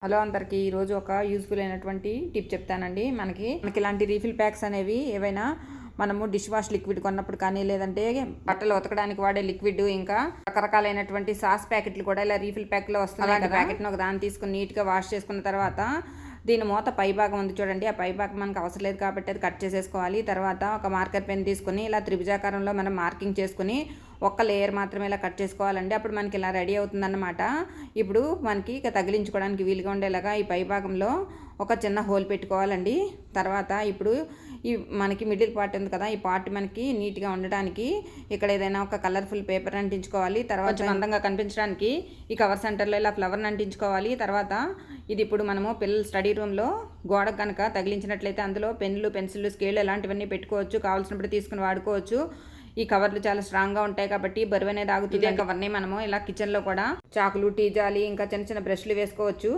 Hello అందరికీ ఈరోజు ఒక యూస్ఫుల్ అయినటువంటి టిప్ చెప్తానండి. మనకి ఇలాంటి రీఫిల్ ప్యాక్స్ అనేవి ఏవైనా మనము డిష్ వాష్ లిక్విడ్ కొన్నప్పుడు కానీ, లేదంటే బట్టలు ఉతకడానికి వాడే లిక్విడ్, ఇంకా రకరకాలైనటువంటి సాస్ ప్యాకెట్లు కూడా ఇలా రీఫిల్ ప్యాక్లో వస్తున్నాయి. అలాంటి ప్యాకెట్ను ఒక దాన్ని తీసుకుని నీట్గా వాష్ చేసుకున్న తర్వాత దీని మూత పై భాగం ఉంది చూడండి, ఆ పై భాగం మనకు అవసరం లేదు కాబట్టి అది కట్ చేసేసుకోవాలి. తర్వాత ఒక మార్కర్ పెన్ తీసుకుని ఇలా త్రిభుజాకారంలో మనం మార్కింగ్ చేసుకుని ఒక్క లేయర్ మాత్రమే ఇలా కట్ చేసుకోవాలండి. అప్పుడు మనకి ఇలా రెడీ అవుతుందన్నమాట. ఇప్పుడు మనకి ఇక తగిలించుకోవడానికి వీలుగా ఉండేలాగా ఈ పై భాగంలో ఒక చిన్న హోల్ పెట్టుకోవాలండి. తర్వాత ఇప్పుడు ఈ మనకి మిడిల్ పార్ట్ ఉంది కదా, ఈ పార్ట్ మనకి నీట్గా ఉండడానికి ఇక్కడ ఏదైనా ఒక కలర్ఫుల్ పేపర్ అంటించుకోవాలి. తర్వాత అందంగా కనిపించడానికి ఈ కవర్ సెంటర్లో ఇలా ఫ్లవర్ని అంటించుకోవాలి. తర్వాత ఇది ఇప్పుడు మనము పిల్లల స్టడీ రూమ్లో గోడకు కనుక తగిలించినట్లయితే అందులో పెన్నులు, పెన్సిళ్ళు, స్కేళ్ళు ఇలాంటివన్నీ పెట్టుకోవచ్చు. కావాల్సినప్పుడు తీసుకుని వాడుకోవచ్చు. ఈ కవర్లు చాలా స్ట్రాంగ్గా ఉంటాయి కాబట్టి బరువు అనేది ఆగుతుంది. కవర్ని మనము ఇలా కిచెన్లో కూడా చాకులు, టీ జాలి, ఇంకా చిన్న చిన్న బ్రష్లు వేసుకోవచ్చు.